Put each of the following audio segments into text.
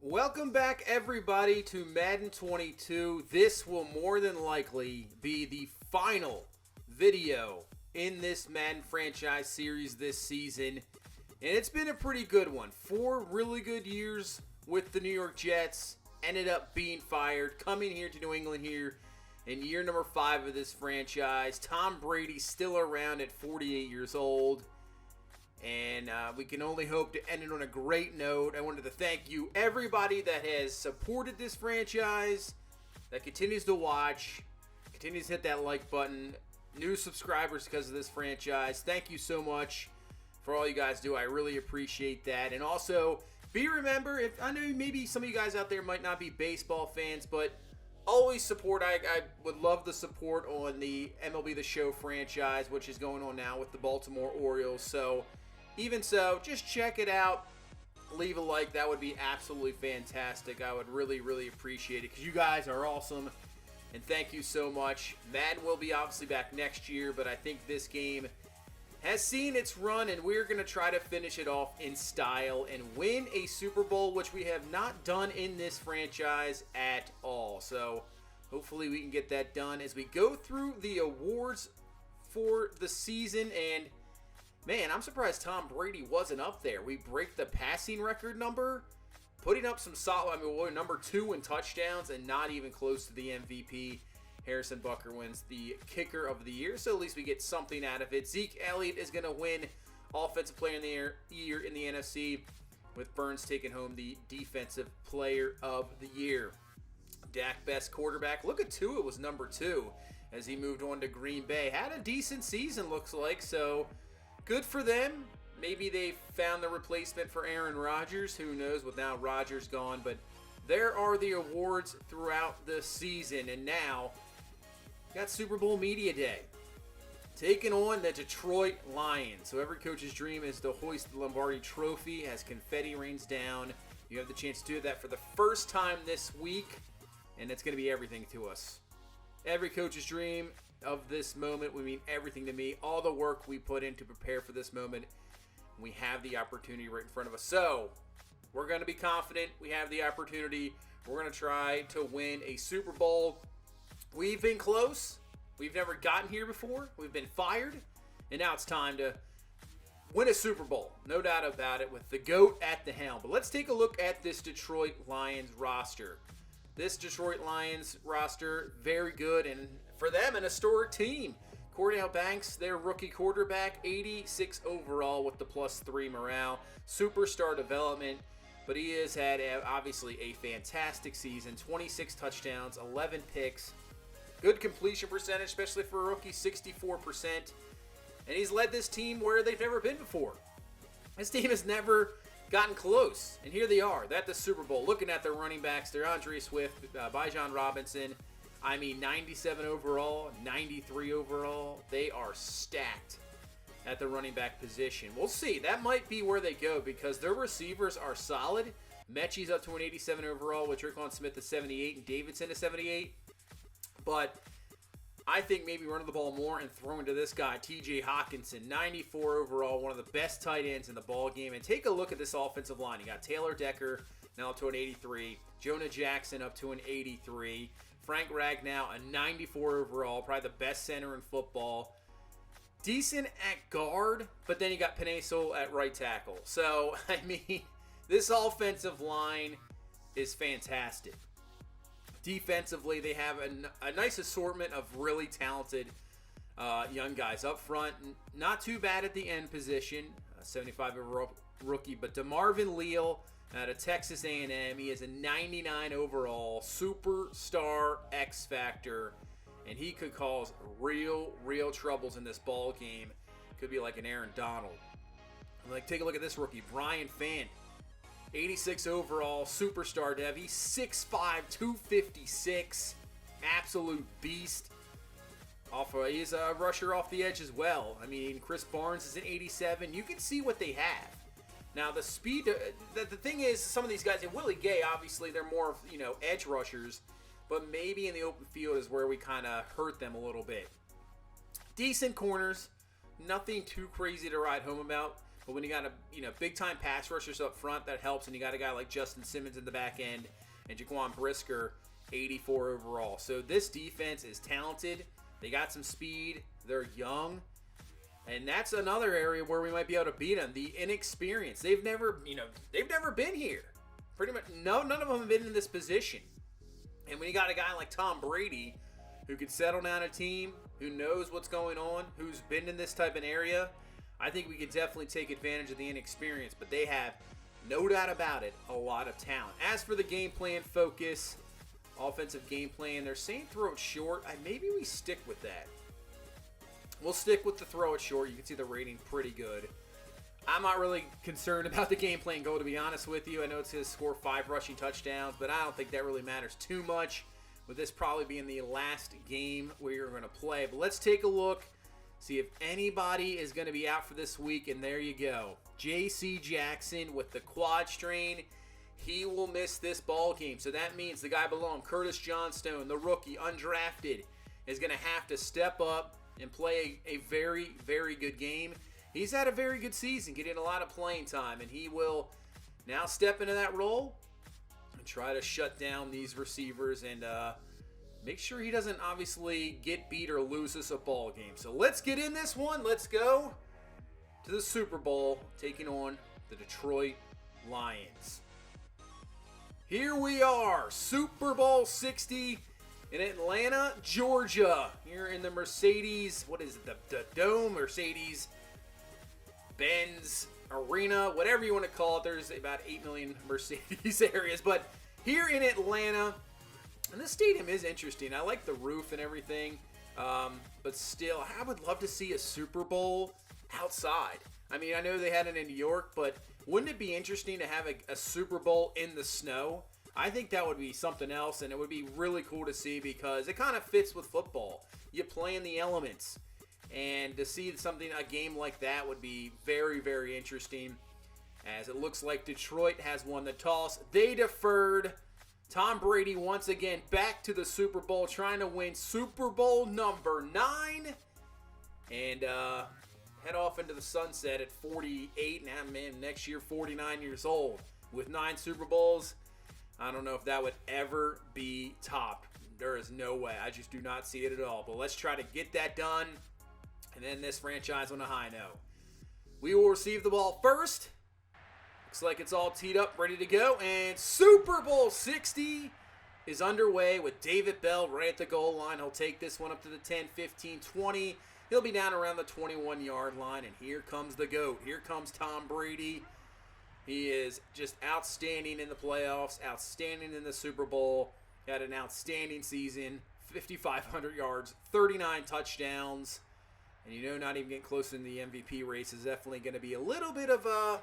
Welcome back, everybody, to Madden 22. This will more than likely be the final video in this Madden franchise series this season. And it's been a pretty good one. 4 really good years with the New York Jets. Ended up being fired, coming here to New England here in year number 5 of this franchise. Tom Brady still around at 48 years old. And we can only hope to end it on a great note. I wanted to thank you, everybody that has supported this franchise, that continues to watch, continues to hit that like button, new subscribers because of this franchise. Thank you so much for all you guys do. I really appreciate that. And also, remember, if I know maybe some of you guys out there might not be baseball fans, but always support. I would love the support on the MLB The Show franchise, which is going on now with the Baltimore Orioles. So, even so, just check it out. Leave a like. That would be absolutely fantastic. I would really, really appreciate it because you guys are awesome. And thank you so much. Madden will be obviously back next year, but I think this game has seen its run, and we're going to try to finish it off in style and win a Super Bowl, which we have not done in this franchise at all. So hopefully we can get that done as we go through the awards for the season. And man, I'm surprised Tom Brady wasn't up there. We break the passing record number, putting up some solid. I mean, we're number 2 in touchdowns and not even close to the MVP. Harrison Butker wins the kicker of the year, so at least we get something out of it. Zeke Elliott is going to win Offensive Player of the Year in the NFC, with Burns taking home the Defensive Player of the Year. Dak, best quarterback. Look at Tua, was number 2 as he moved on to Green Bay. Had a decent season, looks like, so good for them. Maybe they found the replacement for Aaron Rodgers. Who knows with now Rodgers gone. But there are the awards throughout the season. And now, got Super Bowl Media Day. Taking on the Detroit Lions. So every coach's dream is to hoist the Lombardi Trophy as confetti rains down. You have the chance to do that for the first time this week. And it's going to be everything to us. Every coach's dream of this moment would mean everything to me. All the work we put in to prepare for this moment, we have the opportunity right in front of us. So we're going to be confident. We have the opportunity. We're going to try to win a Super Bowl. We've been close. We've never gotten here before. We've been fired. And now it's time to win a Super Bowl. No doubt about it, with the GOAT at the helm. But let's take a look at this Detroit Lions roster. This Detroit Lions roster, very good, and for them, an historic team. Cordell Banks, their rookie quarterback, 86 overall with the +3 morale. Superstar development, but he has had obviously a fantastic season. 26 touchdowns, 11 picks. Good completion percentage, especially for a rookie, 64%. And he's led this team where they've never been before. This team has never gotten close, and here they are. They're at the Super Bowl. Looking at their running backs, they're Andre Swift, Bijan Robinson. 97 overall, 93 overall. They are stacked at the running back position. We'll see. That might be where they go because their receivers are solid. Mechie's up to an 87 overall with Tre'Quan Smith at 78 and Davidson at 78. But I think maybe running the ball more and throwing to this guy, TJ Hawkinson, 94 overall, one of the best tight ends in the ball game. And take a look at this offensive line. You got Taylor Decker now up to an 83, Jonah Jackson up to an 83, Frank Ragnow a 94 overall, probably the best center in football. Decent at guard, but then you got Penei Sewell at right tackle. So, I mean, this offensive line is fantastic. Defensively, they have a nice assortment of really talented young guys up front. Not too bad at the end position, 75 overall rookie, but DeMarvin Leal out of Texas A&M, he is a 99 overall superstar X Factor, and he could cause real troubles in this ball game. Could be like an Aaron Donald. Take a look at this rookie, Brian Fant. 86 overall, superstar dev. He's 6'5", 256. Absolute beast. He's a rusher off the edge as well. I mean, Chris Barnes is an 87. You can see what they have. Now, the speed, the thing is, some of these guys, and Willie Gay, obviously, they're more, edge rushers. But maybe in the open field is where we kind of hurt them a little bit. Decent corners. Nothing too crazy to write home about. But when you got a big-time pass rushers up front, that helps. And you got a guy like Justin Simmons in the back end and Jaquan Brisker, 84 overall. So this defense is talented. They got some speed. They're young. And that's another area where we might be able to beat them. The inexperience. They've never been here. Pretty much, none of them have been in this position. And when you got a guy like Tom Brady, who could settle down a team, who knows what's going on, who's been in this type of area, I think we can definitely take advantage of the inexperience. But they have, no doubt about it, a lot of talent. As for the game plan focus, offensive game plan, they're saying throw it short. Maybe we stick with that. We'll stick with the throw it short. You can see the rating pretty good. I'm not really concerned about the game plan goal, to be honest with you. I know it's going to score 5 rushing touchdowns, but I don't think that really matters too much, with this probably being the last game we're going to play. But let's take a look, see if anybody is going to be out for this week, and there you go. J.C. Jackson with the quad strain. He will miss this ball game. So that means the guy below him, Curtis Johnstone, the rookie, undrafted, is going to have to step up and play a very, very good game. He's had a very good season, getting a lot of playing time, and he will now step into that role and try to shut down these receivers and make sure he doesn't obviously get beat or lose us a ball game. So let's get in this one. Let's go to the Super Bowl, taking on the Detroit Lions. Here we are, Super Bowl 60 in Atlanta, Georgia. Here in the Mercedes, what is it, the Dome, Mercedes Benz Arena, whatever you want to call it. There's about 8 million Mercedes areas, but here in Atlanta, and this stadium is interesting. I like the roof and everything, but still, I would love to see a Super Bowl outside. I mean, I know they had it in New York, but wouldn't it be interesting to have a Super Bowl in the snow? I think that would be something else, and it would be really cool to see because it kind of fits with football. You play in the elements. And to see a game like that would be very, very interesting, as it looks like Detroit has won the toss. They deferred. Tom Brady once again back to the Super Bowl, trying to win Super Bowl number 9. And head off into the sunset at 48. Now, man, next year 49 years old. With 9 Super Bowls, I don't know if that would ever be topped. There is no way. I just do not see it at all. But let's try to get that done and end this franchise on a high note. We will receive the ball first. Looks like it's all teed up, ready to go. And Super Bowl 60 is underway with David Bell right at the goal line. He'll take this one up to the 10, 15, 20. He'll be down around the 21-yard line. And here comes the GOAT. Here comes Tom Brady. He is just outstanding in the playoffs, outstanding in the Super Bowl. Had an outstanding season, 5,500 yards, 39 touchdowns. And not even getting close in the MVP race is definitely going to be a little bit of a,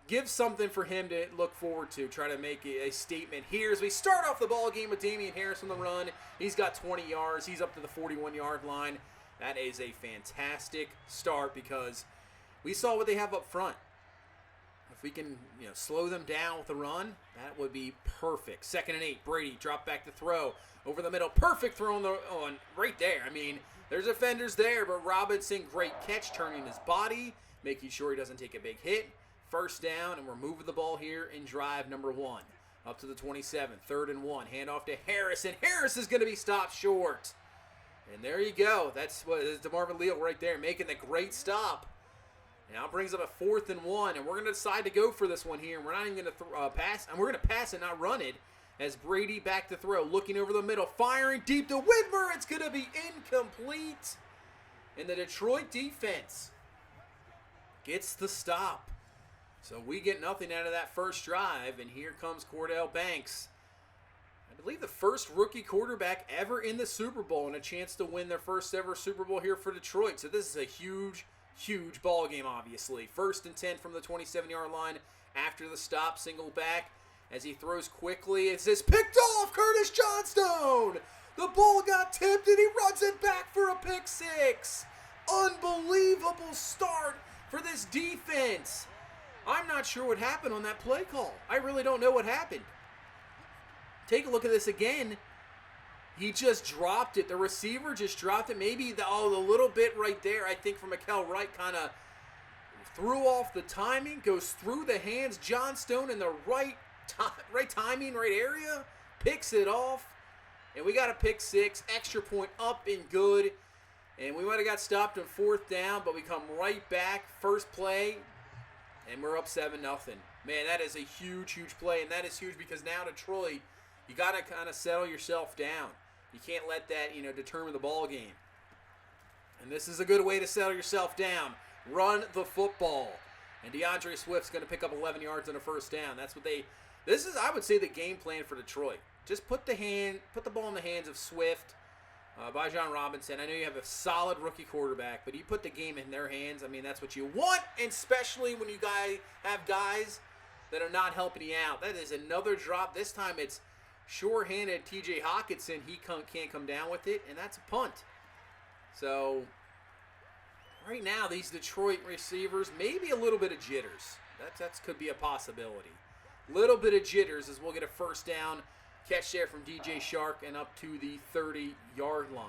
give something for him to look forward to. Try to make a statement here as we start off the ball game with Damian Harris on the run. He's got 20 yards. He's up to the 41-yard line. That is a fantastic start because we saw what they have up front. If we can, slow them down with the run, that would be perfect. 2nd and 8. Brady drop back to throw over the middle. Perfect throw on right there. I mean, there's offenders there, but Robinson, great catch, turning his body, making sure he doesn't take a big hit. 1st down, and we're moving the ball here in drive number 1. Up to the 27, 3rd and 1. Hand off to Harris, and Harris is going to be stopped short. And there you go. That's what is DeMarvin Leal right there, making the great stop. Now it brings up a 4th and 1, and we're going to decide to go for this one here. We're not even going to pass, and we're going to pass and not run it. As Brady back to throw, looking over the middle, firing deep to Whitmer. It's going to be incomplete. And the Detroit defense gets the stop. So we get nothing out of that first drive, and here comes Cordell Banks. I believe the first rookie quarterback ever in the Super Bowl and a chance to win their first ever Super Bowl here for Detroit. So this is a huge ball game, obviously. 1st and 10 from the 27-yard line after the stop, single back. As he throws quickly, it's this picked off Curtis Johnstone. The ball got tipped and he runs it back for a pick 6. Unbelievable start for this defense. I'm not sure what happened on that play call. I really don't know what happened. Take a look at this again. He just dropped it. The receiver just dropped it. Maybe the little bit right there, I think, from Mikael Wright kind of Threw off the timing, goes through the hands. John Stone in the right timing, right area, picks it off. And we got a pick six, extra point up and good. And we might have got stopped on 4th down, but we come right back, first play, and we're up 7-0. Man, that is a huge, huge play, and that is huge because now Detroit, you got to kind of settle yourself down. You can't let that, determine the ball game. And this is a good way to settle yourself down. Run the football. And DeAndre Swift's going to pick up 11 yards on a first down. This is, I would say, the game plan for Detroit. Just put the ball in the hands of Swift, Bijan Robinson. I know you have a solid rookie quarterback, but you put the game in their hands. I mean, that's what you want, and especially when you have guys that are not helping you out. That is another drop. This time it's sure-handed T.J. Hockenson. He can't come down with it, and that's a punt. So right now, these Detroit receivers, maybe a little bit of jitters. That could be a possibility. Little bit of jitters as we'll get a first down catch there from DJ Chark and up to the 30-yard line.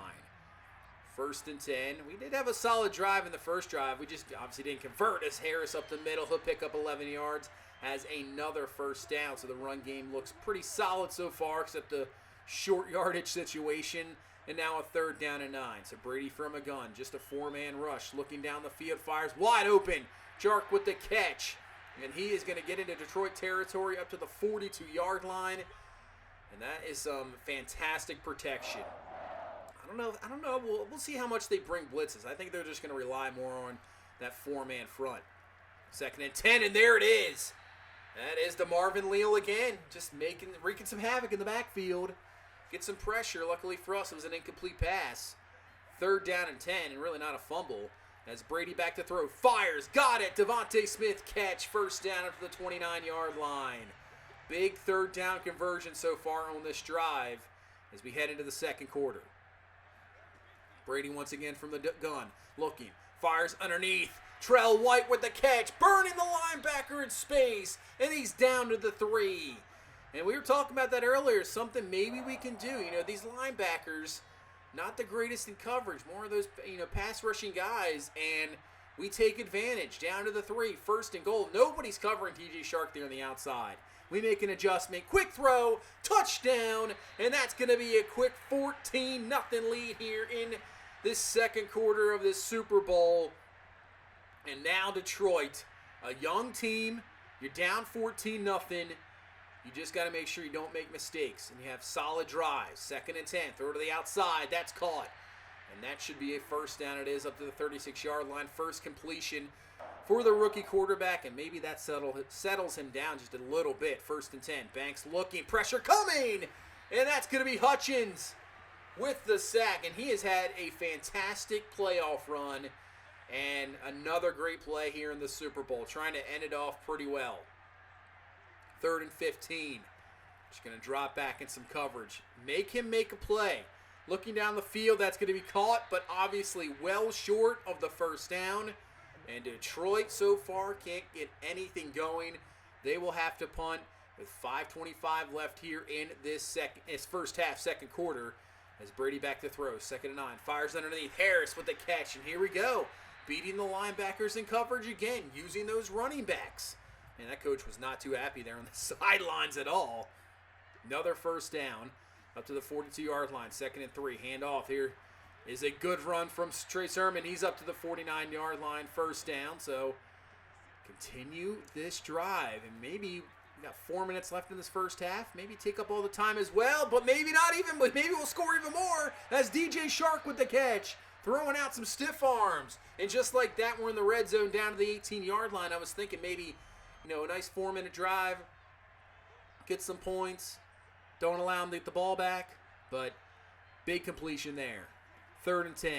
1st and 10. We did have a solid drive in the first drive. We just obviously didn't convert as Harris up the middle. He'll pick up 11 yards as another first down. So the run game looks pretty solid so far, except the short yardage situation. And now a 3rd down and 9. So Brady from a gun. Just a 4-man rush. Looking down the field. Fires wide open. Chark with the catch. And he is going to get into Detroit territory up to the 42-yard line. And that is some fantastic protection. I don't know. We'll see how much they bring blitzes. I think they're just going to rely more on that 4-man front. 2nd and 10, and there it is. That is the Marvin Leal again. Just wreaking some havoc in the backfield. Get some pressure. Luckily for us, it was an incomplete pass. 3rd down and 10, and really not a fumble. As Brady back to throw. Fires. Got it. Devontae Smith catch. 1st down up to the 29-yard line. Big 3rd down conversion so far on this drive as we head into the 2nd quarter. Brady once again from the gun. Looking. Fires underneath. Trell White with the catch. Burning the linebacker in space. And he's down to the 3. And we were talking about that earlier. Something maybe we can do. These linebackers, not the greatest in coverage. More of those, pass rushing guys. And we take advantage. Down to the 3. 1st and goal. Nobody's covering TJ Chark there on the outside. We make an adjustment. Quick throw. Touchdown. And that's going to be a quick 14-0 lead here in this 2nd quarter of this Super Bowl. And now Detroit, a young team. You're down 14-0. You just got to make sure you don't make mistakes. And you have solid drives. 2nd and 10. Throw to the outside. That's caught. And that should be a first down. It is up to the 36-yard line. First completion for the rookie quarterback, and maybe that settles him down just a little bit. 1st and 10. Banks looking. Pressure coming. And that's going to be Hutchins with the sack. And he has had a fantastic playoff run and another great play here in the Super Bowl. Trying to end it off pretty well. 3rd and 15. Just going to drop back in some coverage. Make him make a play. Looking down the field, that's going to be caught, but obviously well short of the first down. And Detroit so far can't get anything going. They will have to punt with 5:25 left here in this first half, 2nd quarter. As Brady back to throw, 2nd and 9. Fires underneath. Harris with the catch, and here we go. Beating the linebackers in coverage again, using those running backs. And that coach was not too happy there on the sidelines at all. Another first down up to the 42-yard line. 2nd and 3. Handoff here is a good run from Trey Sermon. He's up to the 49-yard line. First down. So continue this drive. And maybe we got 4 minutes left in this first half. Maybe take up all the time as well. But maybe not even. Maybe we'll score even more. That's DJ Chark with the catch. Throwing out some stiff arms. And just like that, we're in the red zone down to the 18-yard line. I was thinking maybe, a nice 4-minute drive. Get some points. Don't allow him to get the ball back. But big completion there. 3rd and 10.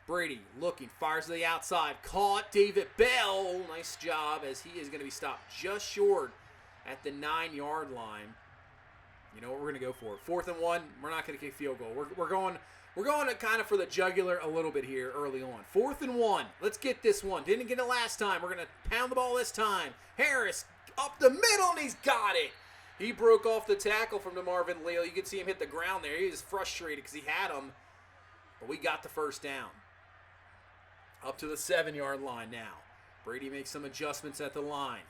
Brady looking. Fires to the outside. Caught David Bell. Nice job as he is going to be stopped just short at the 9-yard line. You know what we're going to go for. 4th and 1. We're not going to kick field goal. We're going to kind of for the jugular a little bit here early on. 4th and 1. Let's get this one. Didn't get it last time. We're going to pound the ball this time. Harris up the middle, and he's got it. He broke off the tackle from Marvin Leal. You can see him hit the ground there. He was frustrated because he had him. But we got the first down. Up to the 7-yard line now. Brady makes some adjustments at the line.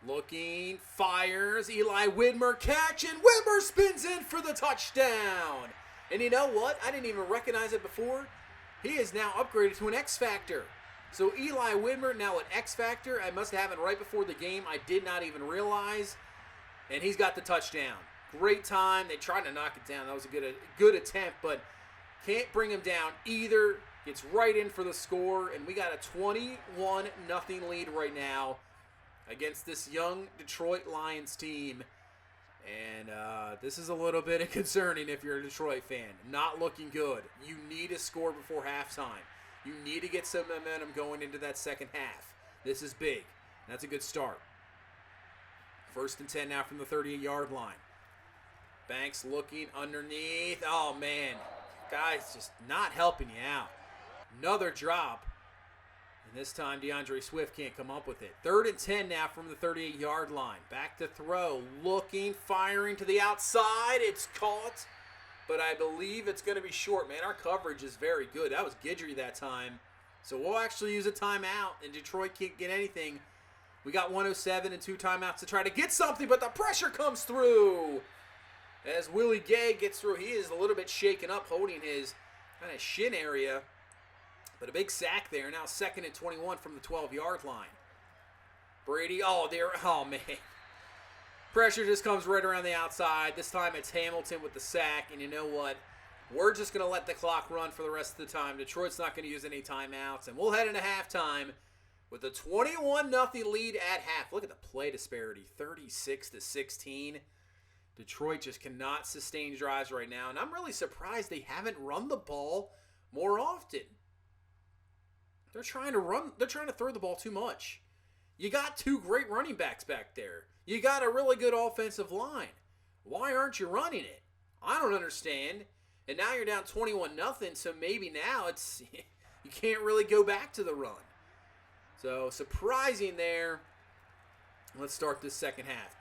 Looking, fires, Eli Widmer catch, and Widmer spins in for the touchdown. And you know what? I didn't even recognize it before. He is now upgraded to an X Factor. So Eli Widmer now an X Factor. I must have it right before the game. I did not even realize. And he's got the touchdown. Great time. They tried to knock it down. That was a good attempt, but can't bring him down either. Gets right in for the score, and we got a 21-0 lead right now against this young Detroit Lions team. And this is a little bit concerning if you're a Detroit fan. Not looking good. You need to score before halftime. You need to get some momentum going into that second half. This is big. That's a good start. 1st and 10 now from the 38-yard line. Banks looking underneath. Oh, man. Guys just not helping you out. Another drop. And this time DeAndre Swift can't come up with it. 3rd and 10 now from the 38-yard line. Back to throw. Looking, firing to the outside. It's caught. But I believe it's going to be short, man. Our coverage is very good. That was Guidry that time. So we'll actually use a timeout, and Detroit can't get anything. We got 107 and 2 timeouts to try to get something, but the pressure comes through. As Willie Gay gets through, he is a little bit shaken up, holding his kind of shin area. But a big sack there. Now 2nd and 21 from the 12-yard line. Brady, oh man. Pressure just comes right around the outside. This time it's Hamilton with the sack. And you know what? We're just going to let the clock run for the rest of the time. Detroit's not going to use any timeouts. And we'll head into halftime with a 21-0 lead at half. Look at the play disparity. 36-16. Detroit just cannot sustain drives right now. And I'm really surprised they haven't run the ball more often. They're trying to throw the ball too much. You got 2 great running backs back there. You got a really good offensive line. Why aren't you running it? I don't understand. And now you're down 21-0, so maybe now you can't really go back to the run. So surprising there. Let's start this second half.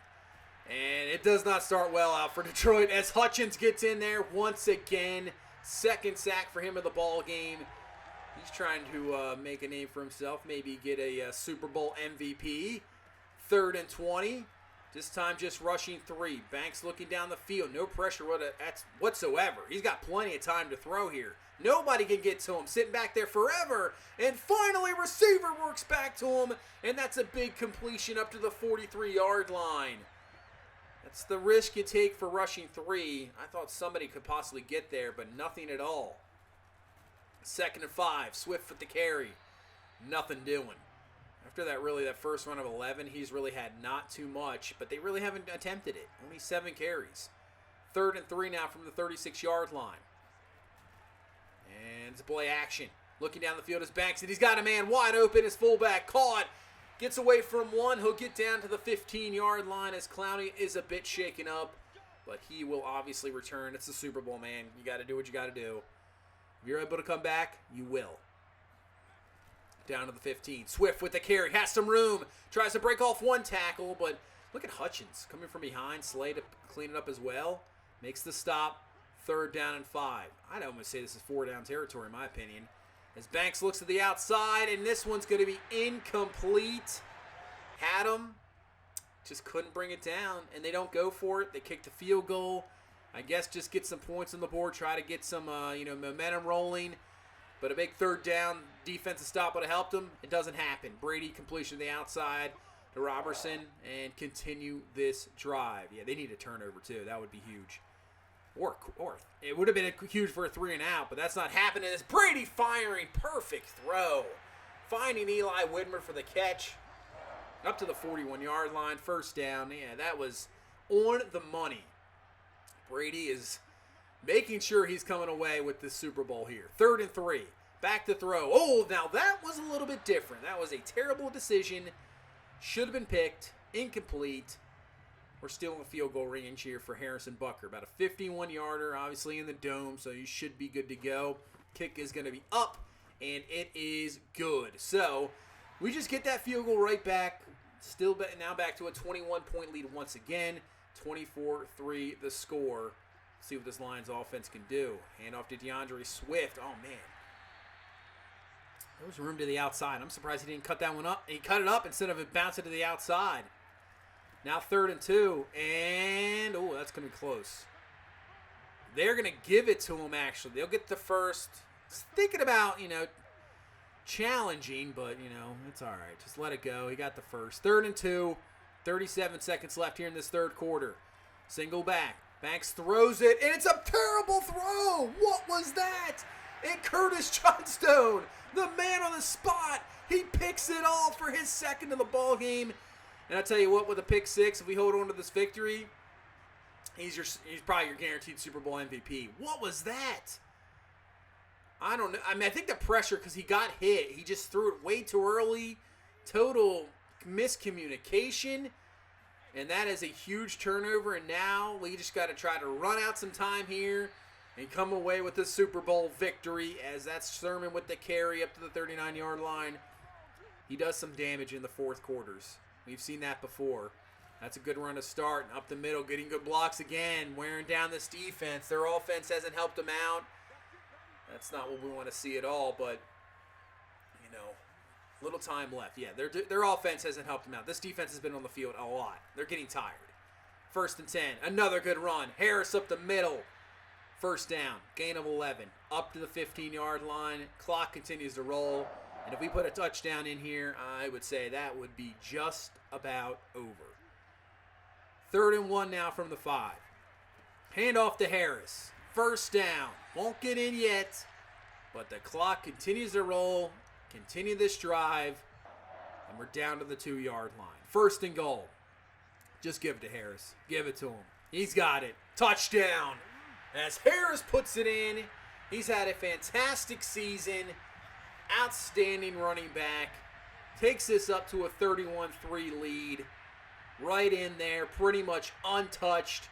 And it does not start well out for Detroit as Hutchins gets in there once again. 2nd sack for him of the ball game. He's trying to make a name for himself, maybe get a Super Bowl MVP. 3rd and 20. This time just rushing 3. Banks looking down the field. No pressure whatsoever. He's got plenty of time to throw here. Nobody can get to him. Sitting back there forever. And finally, receiver works back to him. And that's a big completion up to the 43-yard line. That's the risk you take for rushing 3. I thought somebody could possibly get there, but nothing at all. 2nd and 5. Swift with the carry. Nothing doing. After that first run of 11, he's really had not too much, but they really haven't attempted it. Only 7 carries. 3rd and 3 now from the 36-yard line. And it's play action. Looking down the field is Banks, and he's got a man wide open. His fullback caught. Gets away from one. He'll get down to the 15-yard line as Clowney is a bit shaken up, but he will obviously return. It's the Super Bowl, man. You got to do what you got to do. If you're able to come back, you will. Down to the 15. Swift with the carry. Has some room. Tries to break off one tackle, but look at Hutchins coming from behind. Slay to clean it up as well. Makes the stop. 3rd down and 5. I'd almost say this is 4-down territory in my opinion. As Banks looks to the outside, and this one's going to be incomplete. Had him. Just couldn't bring it down, and they don't go for it. They kick the field goal. I guess just get some points on the board, try to get some momentum rolling. But a big 3rd down defensive stop would have helped them. It doesn't happen. Brady completion to the outside to Robertson and continue this drive. Yeah, they need a turnover too. That would be huge. Or it would have been huge for a 3 and out, but that's not happening. It's Brady firing. Perfect throw. Finding Eli Widmer for the catch. Up to the 41-yard line. 1st down. Yeah, that was on the money. Brady is making sure he's coming away with this Super Bowl here. 3rd and 3. Back to throw. Oh, now that was a little bit different. That was a terrible decision. Should have been picked. Incomplete. We're still in the field goal range here for Harrison Butker. About a 51-yarder, obviously in the dome, so you should be good to go. Kick is going to be up, and it is good. So we just get that field goal right back. Still now back to a 21-point lead once again. 24-3 the score. See what this Lions offense can do. Hand off to DeAndre Swift. Oh, man. There was room to the outside. I'm surprised he didn't cut that one up. He cut it up instead of it bouncing to the outside. Now 3rd and 2. And, oh, that's going to be close. They're going to give it to him, actually. They'll get the first. Thinking about, challenging, but, it's all right. Just let it go. He got the first. 3rd and 2. 37 seconds left here in this 3rd quarter. Single back. Banks throws it, and it's a terrible throw. What was that? And Curtis Johnstone, the man on the spot, he picks it all for his 2nd of the ball game. And I tell you what, with a pick 6, if we hold on to this victory, he's probably your guaranteed Super Bowl MVP. What was that? I don't know. I mean, I think the pressure, because he got hit. He just threw it way too early. Total miscommunication. And that is a huge turnover. And now we just got to try to run out some time here and come away with the Super Bowl victory, as that's Sermon with the carry up to the 39-yard line. He does some damage in the 4th quarters. We've seen that before. That's a good run to start. Up the middle, getting good blocks again, wearing down this defense. Their offense hasn't helped them out. That's not what we want to see at all, but, little time left. Yeah, their offense hasn't helped them out. This defense has been on the field a lot. They're getting tired. 1st and 10. Another good run. Harris up the middle. 1st down. Gain of 11. Up to the 15-yard line. Clock continues to roll. And if we put a touchdown in here, I would say that would be just about over. 3rd and 1 now from the 5. Hand off to Harris. 1st down. Won't get in yet. But the clock continues to roll. Continue this drive. And we're down to the 2-yard line. 1st and goal. Just give it to Harris. Give it to him. He's got it. Touchdown. As Harris puts it in. He's had a fantastic season. Outstanding running back. Takes this up to a 31-3 lead. Right in there. Pretty much untouched.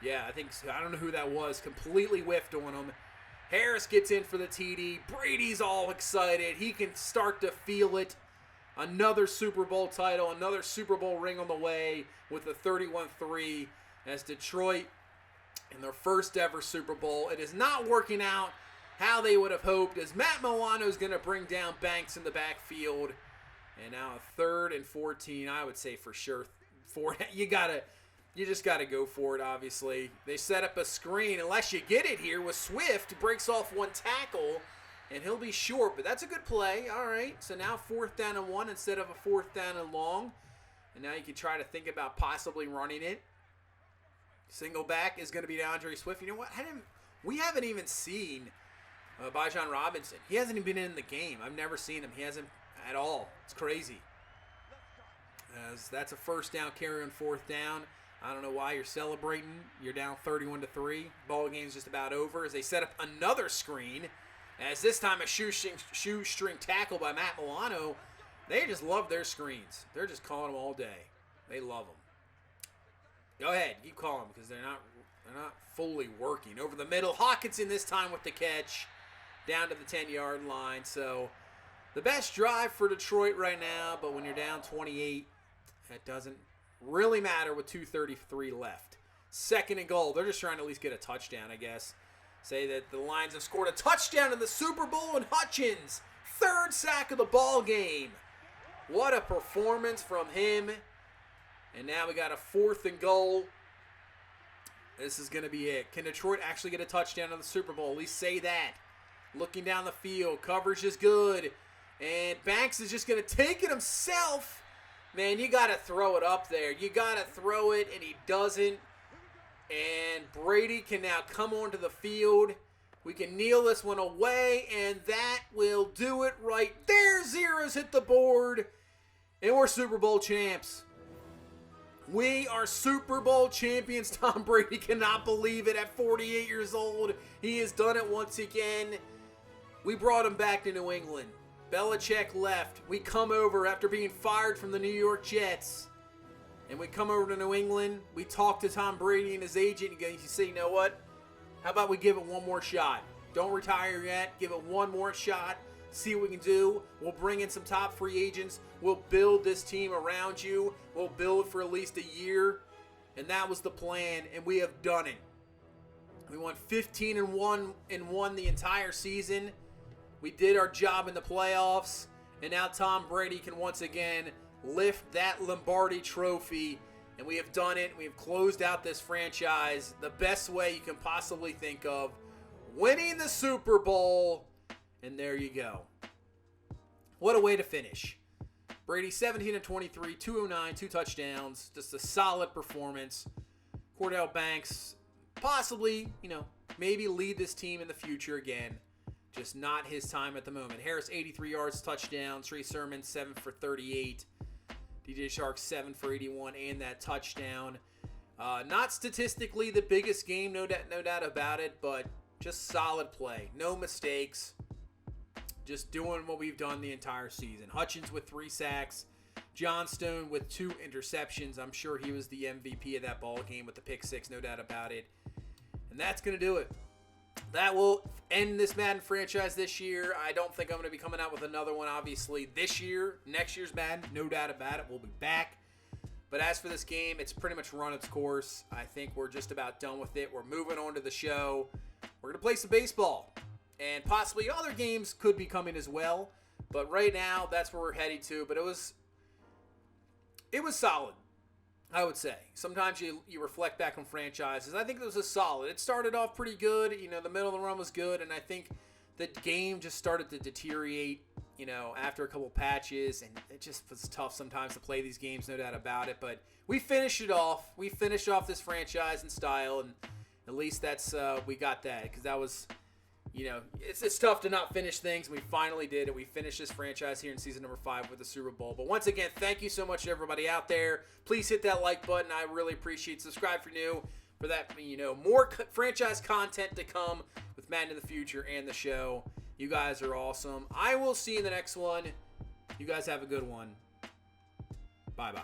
Yeah, I don't know who that was. Completely whiffed on him. Harris gets in for the TD. Brady's all excited. He can start to feel it. Another Super Bowl title. Another Super Bowl ring on the way with a 31-3 as Detroit in their first ever Super Bowl. It is not working out how they would have hoped, as Matt Milano is going to bring down Banks in the backfield. And now a 3rd and 14, I would say for sure. You just got to go for it, obviously. They set up a screen. Unless you get it here with Swift, breaks off one tackle, and he'll be short. But that's a good play. All right, so now 4th down and 1 instead of a 4th down and long. And now you can try to think about possibly running it. Single back is going to be DeAndre Swift. You know what? We haven't even seen Bijan Robinson. He hasn't even been in the game. I've never seen him. He hasn't at all. It's crazy. As that's a 1st down carry on 4th down. I don't know why you're celebrating. You're down 31-3. Ball game's just about over as they set up another screen. As this time a shoestring tackle by Matt Milano. They just love their screens. They're just calling them all day. They love them. Go ahead, keep calling because they're not fully working. Over the middle, Hawkinson this time with the catch. Down to the 10-yard line. So the best drive for Detroit right now, but when you're down 28, that doesn't really matter with 2:33 left. 2nd and goal. They're just trying to at least get a touchdown, I guess. Say that the Lions have scored a touchdown in the Super Bowl, and Hutchins, 3rd sack of the ball game. What a performance from him. And now we got a 4th and goal. This is going to be it. Can Detroit actually get a touchdown in the Super Bowl? At least say that. Looking down the field. Coverage is good. And Banks is just going to take it himself. Man, you got to throw it up there. You got to throw it, and he doesn't. And Brady can now come onto the field. We can kneel this one away, and that will do it right there. Zeros hit the board, and we're Super Bowl champs. We are Super Bowl champions. Tom Brady cannot believe it at 48 years old. He has done it once again. We brought him back to New England. Belichick left. We come over after being fired from the New York Jets. And we come over to New England. We talk to Tom Brady and his agent. And you say, you know what? How about we give it one more shot? Don't retire yet. Give it one more shot. See what we can do. We'll bring in some top free agents. We'll build this team around you. We'll build for at least a year. And that was the plan. And we have done it. We won 15-1 the entire season. We did our job in the playoffs, and now Tom Brady can once again lift that Lombardi trophy, and we have done it. We have closed out this franchise the best way you can possibly think of, winning the Super Bowl, and there you go. What a way to finish. Brady 17-23, 209, 2 touchdowns, just a solid performance. Cordell Banks possibly, maybe lead this team in the future again. Just not his time at the moment. Harris, 83 yards, touchdown. Trey Sermon, 7 for 38. DJ Shark, 7 for 81, and that touchdown. Not statistically the biggest game, no doubt about it, but just solid play. No mistakes. Just doing what we've done the entire season. Hutchins with 3 sacks. Johnstone with 2 interceptions. I'm sure he was the MVP of that ball game with the pick 6, no doubt about it. And that's going to do it. That will end this Madden franchise this year. I don't think I'm going to be coming out with another one, obviously, this year. Next year's Madden, no doubt about it. We'll be back. But as for this game, it's pretty much run its course. I think we're just about done with it. We're moving on to the show. We're going to play some baseball. And possibly other games could be coming as well. But right now, that's where we're heading to. But it was solid, I would say. Sometimes you reflect back on franchises. I think it was a solid. It started off pretty good. The middle of the run was good. And I think the game just started to deteriorate, after a couple patches. And it just was tough sometimes to play these games, no doubt about it. But we finished it off. We finished off this franchise in style. And at least that's we got that. Because that was... it's tough to not finish things. We finally did it. We finished this franchise here in season number 5 with the Super Bowl. But once again, thank you so much to everybody out there. Please hit that like button. I really appreciate it. Subscribe if you're new for that, more franchise content to come with Madden in the future and the show. You guys are awesome. I will see you in the next one. You guys have a good one. Bye-bye.